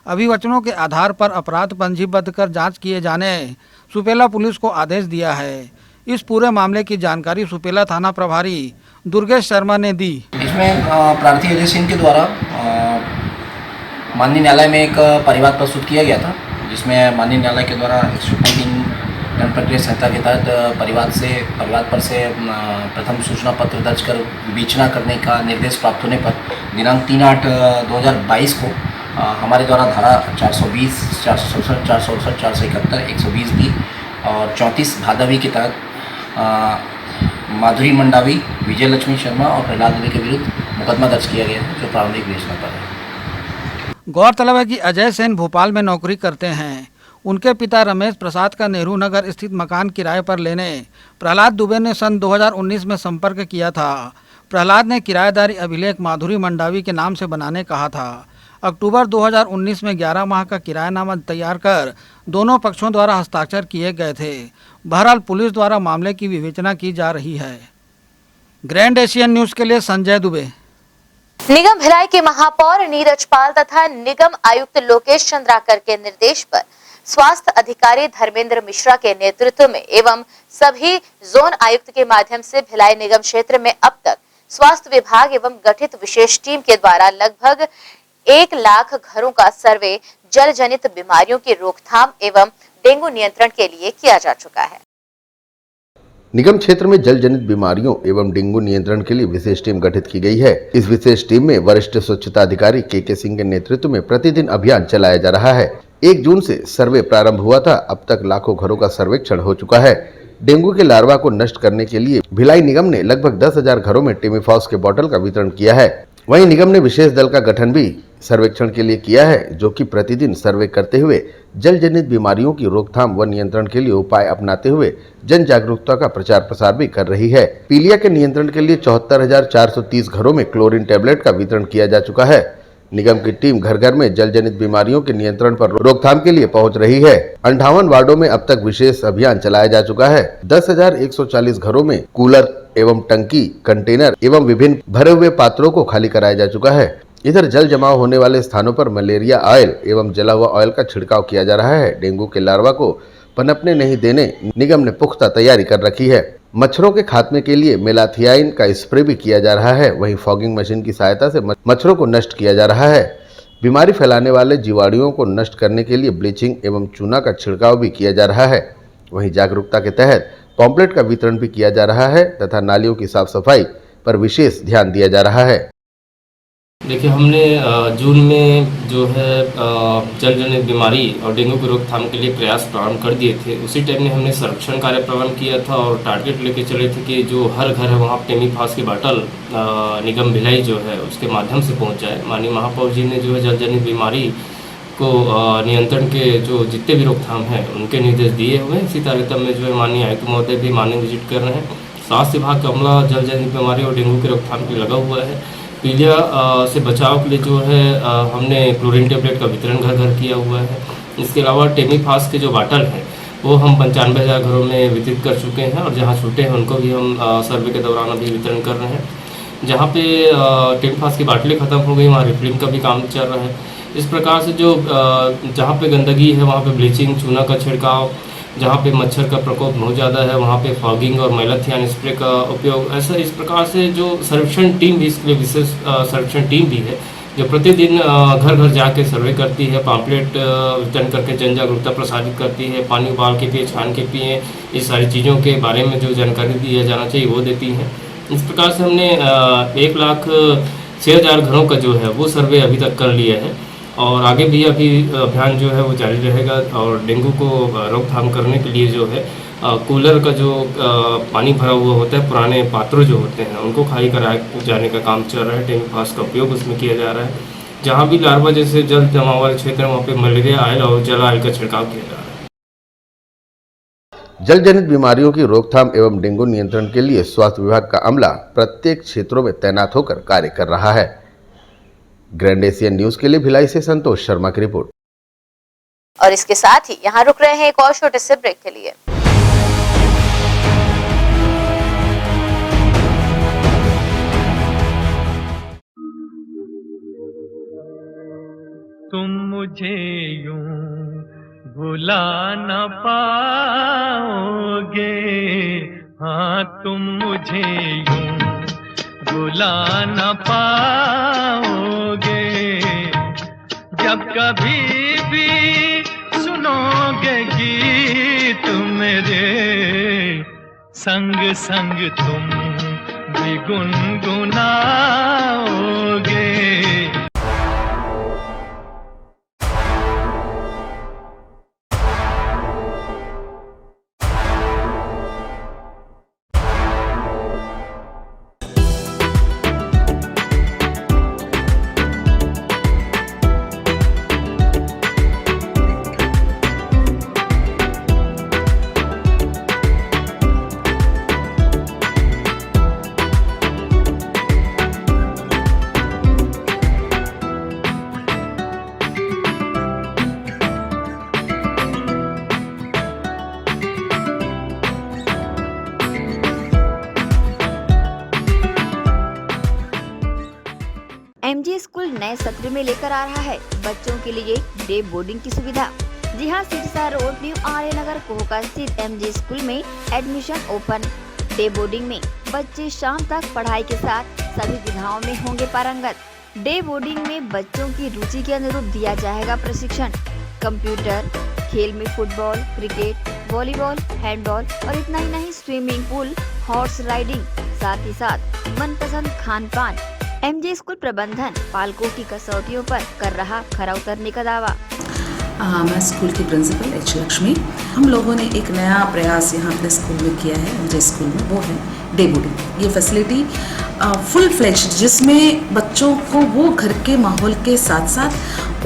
अभिवचनों के आधार पर अपराध पंजीबद्ध कर जांच किए जाने सुपेला पुलिस को आदेश दिया है। इस पूरे मामले की जानकारी सुपेला थाना प्रभारी दुर्गेश शर्मा ने दी। इसमें प्रार्थी अजय सिंह के द्वारा माननीय न्यायालय में एक परिवाद प्रस्तुत किया गया था, जिसमें माननीय न्यायालय के द्वारा 103 दंड प्रक्रिया संहिता के तहत परिवाद पर से प्रथम सूचना पत्र दर्ज कर विवेचना करने का निर्देश प्राप्त होने पर दिनांक 3/8/2022 को हमारे द्वारा धारा 420, 467, 468, 471, 120 बी और 34 भादवी के तहत माधुरी मंडावी, विजय लक्ष्मी शर्मा और प्रहलाद दुबे के विरुद्ध मुकदमा दर्ज किया गया है, जो प्रारंभिक विवेचना पर है। गौरतलब है कि अजय सेन भोपाल में नौकरी करते हैं। उनके पिता रमेश प्रसाद का नेहरू नगर स्थित मकान किराए पर लेने प्रहलाद दुबे ने सन 2019 में संपर्क किया था। प्रहलाद ने किराएदारी अभिलेख माधुरी मंडावी के नाम से बनाने कहा था। अक्टूबर 2019 में 11 माह का किरायानामा तैयार कर दोनों पक्षों द्वारा हस्ताक्षर किए गए थे। बहरहाल पुलिस द्वारा मामले की विवेचना की जा रही है। ग्रैंड एशियन न्यूज के लिए संजय दुबे। निगम भिलाई के महापौर नीरज पाल तथा निगम आयुक्त लोकेश चंद्राकर के निर्देश पर स्वास्थ्य अधिकारी धर्मेंद्र मिश्रा के नेतृत्व में एवं सभी जोन आयुक्त के माध्यम से भिलाई निगम क्षेत्र में अब तक स्वास्थ्य विभाग एवं गठित विशेष टीम के द्वारा लगभग 1 लाख घरों का सर्वे जल जनित बीमारियों की रोकथाम एवं डेंगू नियंत्रण के लिए किया जा चुका है। निगम क्षेत्र में जल जनित बीमारियों एवं डेंगू नियंत्रण के लिए विशेष टीम गठित की गई है। इस विशेष टीम में वरिष्ठ स्वच्छता अधिकारी के सिंह के नेतृत्व में प्रतिदिन अभियान चलाया जा रहा है। 1 जून से सर्वे प्रारंभ हुआ था। अब तक लाखों घरों का सर्वेक्षण हो चुका है। डेंगू के लार्वा को नष्ट करने के लिए भिलाई निगम ने लगभग 10,000 घरों में टेमीफॉस के बोतल का वितरण किया है। वहीं निगम ने विशेष दल का गठन भी सर्वेक्षण के लिए किया है, जो कि प्रतिदिन सर्वे करते हुए जल जनित बीमारियों की रोकथाम व नियंत्रण के लिए उपाय अपनाते हुए जन जागरूकता का प्रचार प्रसार भी कर रही है। पीलिया के नियंत्रण के लिए 74,430 घरों में क्लोरीन टैबलेट का वितरण किया जा चुका है। निगम की टीम घर घर में जल जनित बीमारियों के नियंत्रण पर रोकथाम के लिए पहुंच रही है। 58 वार्डों में अब तक विशेष अभियान चलाया जा चुका है। 10,140 घरों में कूलर एवं टंकी, कंटेनर एवं विभिन्न भरे हुए पात्रों को खाली कराया जा चुका है। इधर जल जमाव होने वाले स्थानों पर मलेरिया ऑयल एवं जला हुआ ऑयल का छिड़काव किया जा रहा है। डेंगू के लार्वा को पनपने नहीं देने निगम ने पुख्ता तैयारी कर रखी है। मच्छरों के खात्मे के लिए मेलाथियाइन का स्प्रे भी किया जा रहा है। वहीं फॉगिंग मशीन की सहायता से मच्छरों को नष्ट किया जा रहा है। बीमारी फैलाने वाले जीवाणुओं को नष्ट करने के लिए ब्लीचिंग एवं चूना का छिड़काव भी किया जा रहा है। वहीं जागरूकता के तहत पॉम्पलेट का वितरण भी किया जा रहा है तथा नालियों की साफ सफाई पर विशेष ध्यान दिया जा रहा है। देखिए, हमने जून में जो है जल जनित बीमारी और डेंगू की रोकथाम के लिए प्रयास प्रारंभ कर दिए थे। उसी टाइम में हमने संरक्षण कार्य प्रारंभ किया था और टारगेट लेके चले थे कि जो हर घर है वहाँ टेमीफास की बाटल निगम भिलाई जो है उसके माध्यम से पहुँच जाए। माननीय महापौर जी ने जो है जल जनित बीमारी को नियंत्रण के जो जितने भी रोकथाम हैं उनके निर्देश दिए हुए हैं। इसी तारतम्य में जो है माननीय आयुक्त महोदय भी माननीय विजिट कर रहे हैं। स्वास्थ्य विभाग का अमला जल जनित बीमारी और डेंगू की रोकथाम के लिए लगा हुआ है। पीलिया से बचाव के लिए जो है हमने क्लोरीन टेबलेट का वितरण घर घर किया हुआ है। इसके अलावा टेमीफास के जो बाटल हैं वो हम 95,000 घरों में वितरित कर चुके हैं और जहाँ छूटे हैं उनको भी हम सर्वे के दौरान अभी वितरण कर रहे हैं। जहाँ पे टेमीफास की बाटलें ख़त्म हो गई वहाँ रिफिलिंग का भी काम चल रहा है। इस प्रकार से जो जहाँ पे गंदगी है वहाँ पे ब्लीचिंग चूना का छिड़काव, जहाँ पे मच्छर का प्रकोप बहुत ज़्यादा है वहाँ पे फॉगिंग और मैलाथियान स्प्रे का उपयोग, ऐसा इस प्रकार से जो सर्वेक्षण टीम भी इसके लिए विशेष सर्वेक्षण टीम भी है जो प्रतिदिन घर घर जाके सर्वे करती है, पाम्पलेट वितरण करके जन जागरूकता प्रसारित करती है, पानी उबाल के पिए, छान के पिए, इस सारी चीज़ों के बारे में जो जानकारी दिया जाना चाहिए वो देती हैं। इस प्रकार से हमने 1,06,000 घरों का जो है वो सर्वे अभी तक कर लिया है और आगे भी अभी अभियान जो है वो जारी रहेगा। और डेंगू को रोकथाम करने के लिए जो है कूलर का जो पानी भरा हुआ होता है, पुराने पात्र जो होते हैं उनको खाली कराए जाने का काम चल रहा है। टेमीफास का उपयोग उसमें किया जा रहा है। जहाँ भी लार्वा जैसे जल जमाव वाले क्षेत्र है वहाँ पे मलेरिया आयल और जल आयल का छिड़काव किया जा रहा है। जल जनित बीमारियों की रोकथाम एवं डेंगू नियंत्रण के लिए स्वास्थ्य विभाग का अमला प्रत्येक क्षेत्रों में तैनात होकर कार्य कर रहा है। ग्रैंड एशियन न्यूज के लिए भिलाई से संतोष शर्मा की रिपोर्ट। और इसके साथ ही यहाँ रुक रहे हैं एक और छोटे से ब्रेक के लिए। तुम मुझे यूं भुला न पाओगे, हाँ तुम मुझे यूं भुला न पाओगे, जब कभी भी सुनोगे गीत मेरे, संग संग तुम भी गुनगुनाओगे। एमजी स्कूल नए सत्र में लेकर आ रहा है बच्चों के लिए डे बोर्डिंग की सुविधा। जी हां, सिरसा रोड न्यू आर्य नगर कोहका स्थित एमजी स्कूल में एडमिशन ओपन। डे बोर्डिंग में बच्चे शाम तक पढ़ाई के साथ सभी विधाओं में होंगे पारंगत। डे बोर्डिंग में बच्चों की रुचि के अनुरूप दिया जाएगा प्रशिक्षण। कंप्यूटर, खेल में फुटबॉल, क्रिकेट, वॉलीबॉल, हैंडबॉल और इतना ही नहीं, स्विमिंग पूल, हॉर्स राइडिंग, साथ ही साथ मनपसंद खान पान। एमजे स्कूल प्रबंधन पालकों की कसौटियों पर कर रहा खरा उतरने का दावा। मैं स्कूल की प्रिंसिपल एच लक्ष्मी। हम लोगों ने एक नया प्रयास यहाँ अपने स्कूल में किया है, एमजे स्कूल में, वो है डे बोर्डिंग। ये फैसिलिटी फुल फ्लेज्ड, जिसमें बच्चों को वो घर के माहौल के साथ साथ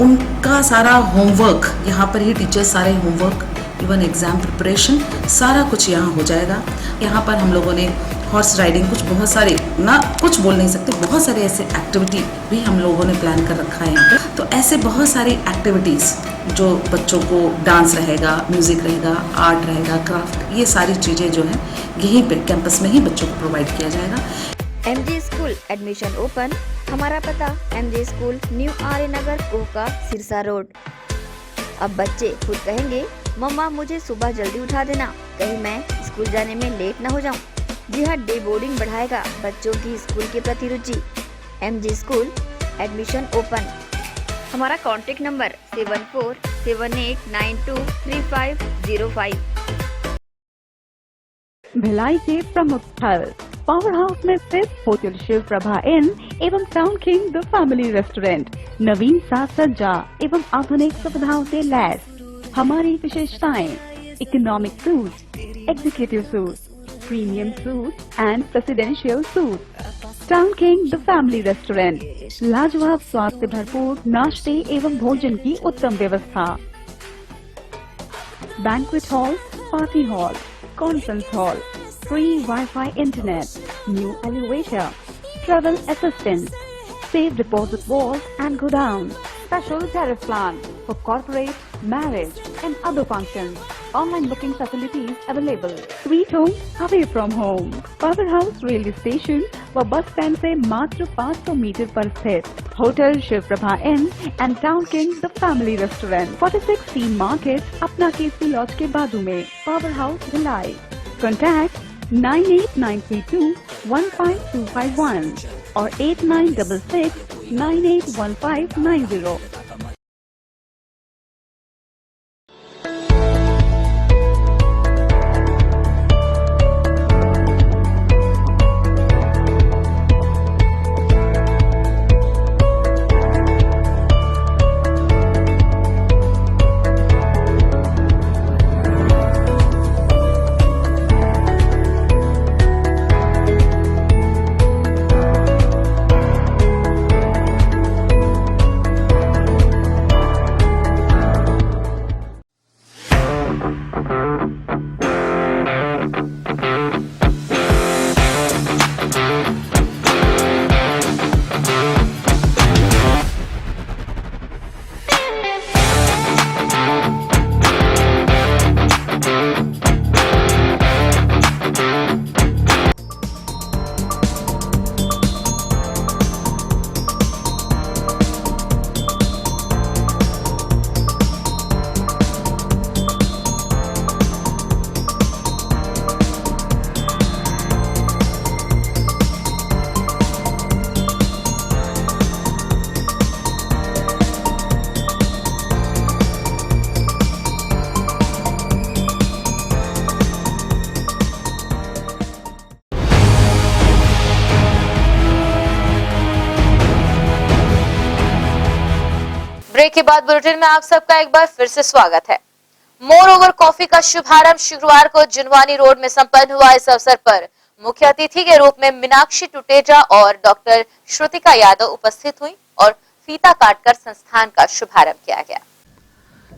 उनका सारा होमवर्क, यहाँ पर ही टीचर्स सारे होमवर्क, इवन एग्ज़ाम प्रिपरेशन, सारा कुछ यहाँ हो जाएगा। यहाँ पर हम लोगों ने हॉर्स राइडिंग, कुछ बहुत सारे, ना कुछ बोल नहीं सकते, बहुत सारे ऐसे एक्टिविटी भी हम लोगों ने प्लान कर रखा है यहाँ पे। तो ऐसे बहुत सारी एक्टिविटीज़ जो बच्चों को, डांस रहेगा, म्यूज़िक रहेगा, आर्ट रहेगा, क्राफ्ट, ये सारी चीज़ें जो है यहीं पे कैंपस में ही बच्चों को प्रोवाइड किया जाएगा। MJ school admission open. हमारा पता एमजे स्कूल न्यू आर्य नगर कोहका सिरसा रोड। अब बच्चे खुद कहेंगे, मम्मा मुझे सुबह जल्दी उठा देना, कहीं मैं स्कूल जाने में लेट न हो जाऊं। जी हाँ, डे बोर्डिंग बढ़ाएगा बच्चों की स्कूल के प्रति रुचि। MJ school admission open. हमारा कॉन्टेक्ट नंबर 7478923505। भिलाई के प्रमुख स्थल पावर हाउस में स्थित होटल शिव प्रभा इन एवं Town king the family restaurant नवीन साज सज्जा एवं आधुनिक सुविधाओं से लैस। हमारी विशेषताएं economic suite, executive suite, premium suite and presidential suite. Town king the family restaurant, लाजवाब स्वाद से भरपूर नाश्ते एवं भोजन की उत्तम व्यवस्था। Banquet hall, party hall, conference hall, free wifi internet, new elevator, travel assistance, safe deposit vault and godown, special tariff plan for corporate, marriage and other functions. Online booking facilities available. Sweet home away from home. Power House Railway Station व बस स्टैंड से मात्र 500 मीटर पर स्थित hotel Shiv Prabha inn and town king the family restaurant 46 C market अपना केसी लॉज के बाजू में। Power house Bhilai. कॉन्टैक्ट 98932 15251 और 8966 981590। ब्रेक के बाद बुलेटिन में आप सबका एक बार फिर से स्वागत है। मोर ओवर कॉफी का शुभारंभ शुक्रवार को जुनवानी रोड में संपन्न हुआ। इस अवसर पर मुख्य अतिथि के रूप में मीनाक्षी टुटेजा और डॉक्टर श्रुतिका यादव उपस्थित हुई और फीता काटकर संस्थान का शुभारंभ किया गया।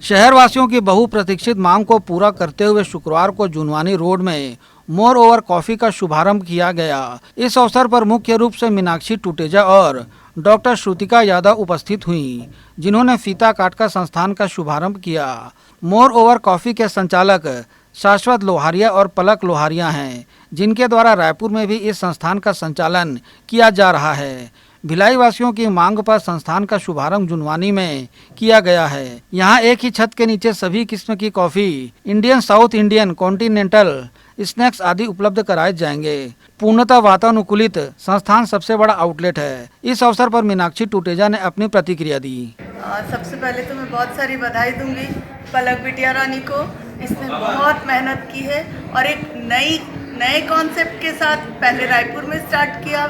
शहर वासियों की बहुप्रतीक्षित मांग को पूरा करते हुए शुक्रवार को जुनवानी रोड में मोर ओवर कॉफी का शुभारंभ किया गया। इस अवसर पर मुख्य रूप से मीनाक्षी टुटेजा और डॉक्टर श्रुतिका यादव उपस्थित हुई, जिन्होंने फीता काटकर संस्थान का शुभारंभ किया। मोर ओवर कॉफी के संचालक शाश्वत लोहारिया और पलक लोहारिया हैं, जिनके द्वारा रायपुर में भी इस संस्थान का संचालन किया जा रहा है। भिलाई वासियों की मांग पर संस्थान का शुभारंभ जुनवानी में किया गया है। यहाँ एक ही छत के नीचे सभी किस्म की coffee, Indian, south Indian, continental, snacks आदि उपलब्ध कराए जाएंगे। पूर्णतः वातानुकूलित संस्थान सबसे बड़ा आउटलेट है। इस अवसर पर मीनाक्षी टुटेजा ने अपनी प्रतिक्रिया दी। सबसे पहले तो मैं बहुत सारी बधाई दूंगी पलक बिटिया रानी को। इसने बहुत मेहनत की है और एक नए कॉन्सेप्ट के साथ पहले रायपुर में स्टार्ट किया,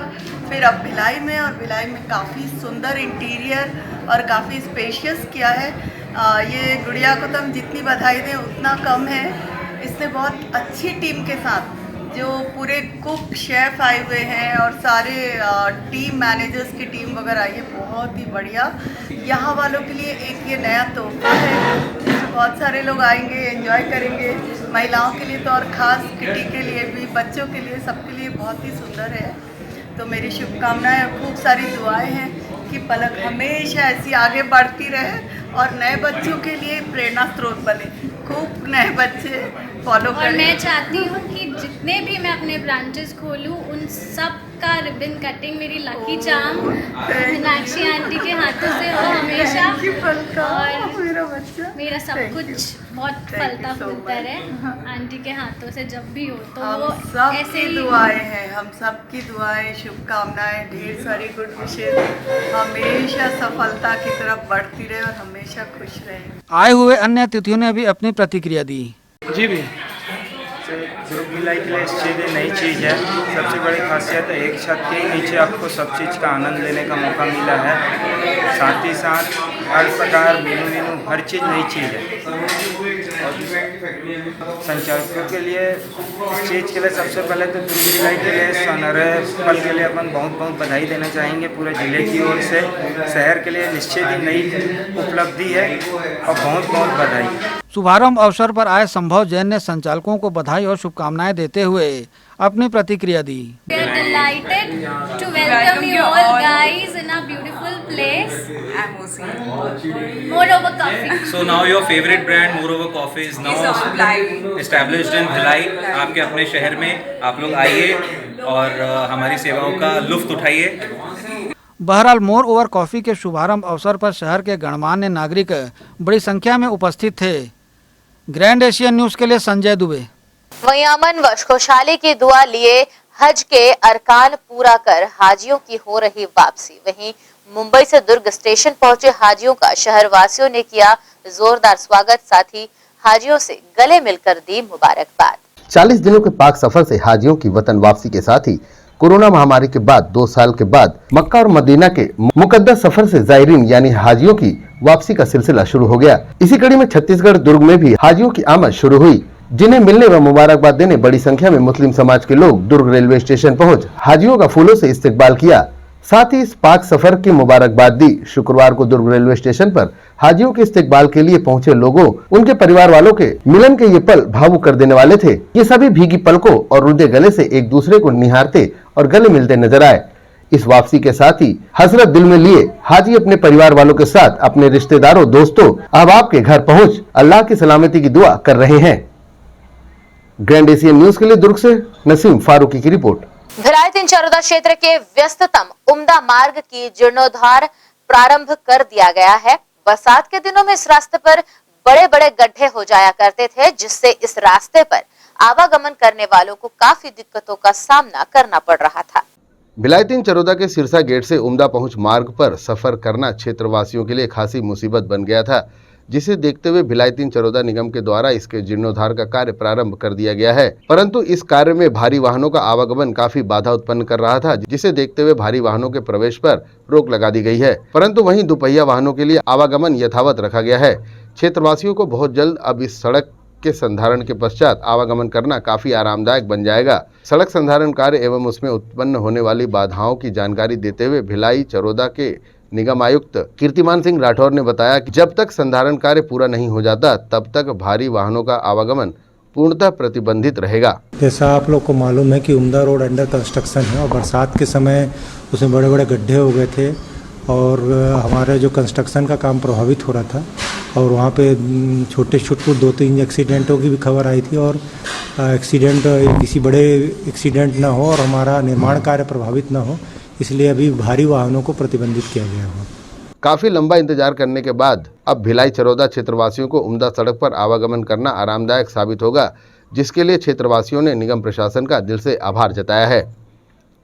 फिर अब भिलाई में, और भिलाई में काफ़ी सुंदर इंटीरियर और काफ़ी स्पेशियस किया है। ये गुड़िया को तो हम जितनी बधाई दें उतना कम है। इसने बहुत अच्छी टीम के साथ, जो पूरे कुक शेफ आए हुए हैं और सारे टीम मैनेजर्स की टीम वगैरह आई है, बहुत ही बढ़िया। यहाँ वालों के लिए एक ये नया तोहफा है, जिसमें बहुत सारे लोग आएंगे, एंजॉय करेंगे। महिलाओं के लिए तो और ख़ास, किटी के लिए भी, बच्चों के लिए, सबके लिए बहुत ही सुंदर है। तो मेरी शुभकामनाएं और खूब सारी दुआएं हैं कि पलक हमेशा ऐसी आगे बढ़ती रहे और नए बच्चों के लिए प्रेरणा स्रोत बने, खूब नए बच्चे फॉलो करें। और मैं चाहती हूँ कि जितने भी मैं अपने ब्रांचेस खोलूँ उन सब का रिबन कटिंग मेरी लकी चार्म मीनाक्षी आंटी के हाथों से हो हमेशा, और मेरा सब कुछ बहुत फलता फूलता रहे आंटी के हाथों से जब भी हो। तो वो ऐसे ही दुआएं हैं, हम सबकी दुआएं, शुभकामनाएं, ढेर सारी गुड विशेष, हमेशा सफलता की तरफ बढ़ती रहे और हमेशा खुश रहे। आए हुए अन्य अतिथियों ने भी अपनी प्रतिक्रिया दी। जी भी जो भी जुलाई के लिए स्टेज नई चीज़ है। सबसे बड़ी खासियत है एक छत के नीचे आपको सब चीज़ का आनंद लेने का मौका मिला है। साथ ही साथ हर प्रकार मेनू हर चीज़ नई चीज़ है। संचालकों के लिए इस चीज़ के लिए सबसे पहले तो दुर्ग जिले के लिए सुनहरे पल के लिए अपन बहुत बहुत बधाई देना चाहेंगे पूरे ज़िले की ओर से। शहर के लिए निश्चित ही नई उपलब्धि है और बहुत बहुत बधाई। शुभारंभ अवसर पर आए संभव जैन ने संचालकों को बधाई और शुभकामनाएं देते हुए अपनी प्रतिक्रिया दी। We are delighted to welcome you all guys in our beautiful place. Moreover Coffee. So now your favorite brand Moreover Coffee is now established in Bhilai. आपके अपने शहर में आप लोग आइए और हमारी सेवाओं का लुत्फ उठाइए। बहरहाल मोर ओवर कॉफी के शुभारंभ अवसर पर शहर के गणमान्य नागरिक बड़ी संख्या में उपस्थित थे। ग्रैंड एशियन न्यूज के लिए संजय दुबे। वहीं अमन व खुशहाली की दुआ लिए हज के अरकान पूरा कर हाजियों की हो रही वापसी। वहीं मुंबई से दुर्ग स्टेशन पहुंचे हाजियों का शहर वासियों ने किया जोरदार स्वागत, साथ ही हाजियों से गले मिलकर दी मुबारकबाद। 40 दिनों के पाक सफर से हाजियों की वतन वापसी के साथ ही कोरोना महामारी के बाद 2 साल के बाद मक्का और मदीना के मुकद्दस सफर से जायरीन यानी हाजियों की वापसी का सिलसिला शुरू हो गया। इसी कड़ी में छत्तीसगढ़ दुर्ग में भी हाजियों की आमद शुरू हुई, जिन्हें मिलने व मुबारकबाद देने बड़ी संख्या में मुस्लिम समाज के लोग दुर्ग रेलवे स्टेशन पहुंच हाजियों का फूलों से इस्तकबाल किया, साथ ही इस पाक सफर की मुबारकबाद दी। शुक्रवार को दुर्ग रेलवे स्टेशन पर हाजियों के इस्तकबाल के लिए पहुंचे लोगों उनके परिवार वालों के मिलन के ये पल भावुक कर देने वाले थे। ये सभी भीगी पलकों और रुंधे गले से एक दूसरे को निहारते और गले मिलते नजर आए। इस वापसी के साथ ही हसरत दिल में लिए हाजी अपने परिवार वालों के साथ अपने रिश्तेदारों, दोस्तों, अहबाब के घर पहुंच अल्लाह की सलामती की दुआ कर रहे हैं। ग्रैंड एशियन न्यूज के लिए दुर्ग से नसीम फारूकी की रिपोर्ट। भिलाई 3-4 क्षेत्र के व्यस्ततम उम्दा मार्ग की जीर्णोद्धार प्रारंभ कर दिया गया है। बरसात के दिनों में इस रास्ते पर बड़े बड़े गड्ढे हो जाया करते थे, जिससे इस रास्ते पर आवागमन करने वालों को काफी दिक्कतों का सामना करना पड़ रहा था। भिलाई 3-4 के सिरसा गेट से उम्दा पहुंच मार्ग पर सफर करना क्षेत्रवासियों के लिए खासी मुसीबत बन गया था, जिसे देखते हुए भिलाई 3-4 निगम के द्वारा इसके जीर्णोद्धार का कार्य प्रारंभ कर दिया गया है। परंतु इस कार्य में भारी वाहनों का आवागमन काफी बाधा उत्पन्न कर रहा था, जिसे देखते हुए भारी वाहनों के प्रवेश पर रोक लगा दी गई है। परंतु वहीं दुपहिया वाहनों के लिए आवागमन यथावत रखा गया है। क्षेत्रवासियों को बहुत जल्द अब इस सड़क के संधारण के पश्चात आवागमन करना काफी आरामदायक बन जाएगा। सड़क संधारण कार्य एवं उसमें उत्पन्न होने वाली बाधाओं की जानकारी देते हुए भिलाई 4 के निगम आयुक्त कीर्तिमान सिंह राठौर ने बताया कि जब तक संधारण कार्य पूरा नहीं हो जाता तब तक भारी वाहनों का आवागमन पूर्णतः प्रतिबंधित रहेगा। जैसा आप लोग को मालूम है कि उम्दा रोड अंडर कंस्ट्रक्शन है और बरसात के समय उसमें बड़े बड़े गड्ढे हो गए थे और हमारा जो कंस्ट्रक्शन का काम प्रभावित हो रहा था और वहाँ पे छोटे छुटपुट 2-3 एक्सीडेंटों की भी खबर आई थी और एक्सीडेंट किसी बड़े एक्सीडेंट ना हो और हमारा निर्माण कार्य प्रभावित ना हो, इसलिए अभी भारी वाहनों को प्रतिबंधित किया गया है। काफी लंबा इंतजार करने के बाद अब भिलाई 4 क्षेत्रवासियों को उम्दा सड़क पर आवागमन करना आरामदायक साबित होगा, जिसके लिए क्षेत्रवासियों ने निगम प्रशासन का दिल से आभार जताया है।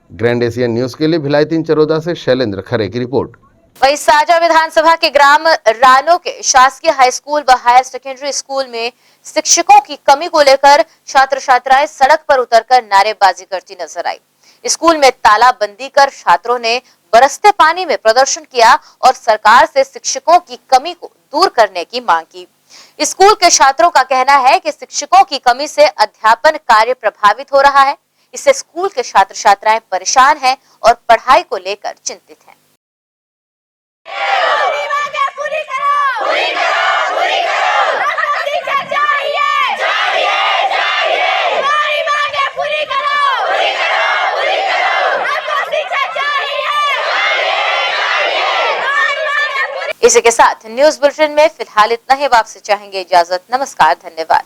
ग्रैंड एशियन न्यूज के लिए भिलाई 3-4 से शैलेंद्र खरे की रिपोर्ट। वहीं साजा विधानसभा के ग्राम रानो के शासकीय हाई स्कूल व हायर सेकेंडरी स्कूल में शिक्षकों की कमी को लेकर छात्र छात्राएं सड़क पर उतरकर नारेबाजी करती नजर आई। स्कूल में तालाबंदी कर छात्रों ने बरसते पानी में प्रदर्शन किया और सरकार से शिक्षकों की कमी को दूर करने की मांग की। स्कूल के छात्रों का कहना है कि शिक्षकों की कमी से अध्यापन कार्य प्रभावित हो रहा है। इससे स्कूल के छात्र छात्राएं परेशान हैं और पढ़ाई को लेकर चिंतित हैं। इसी के साथ न्यूज बुलेटिन में फिलहाल इतना ही। आपसे चाहेंगे इजाजत। नमस्कार, धन्यवाद।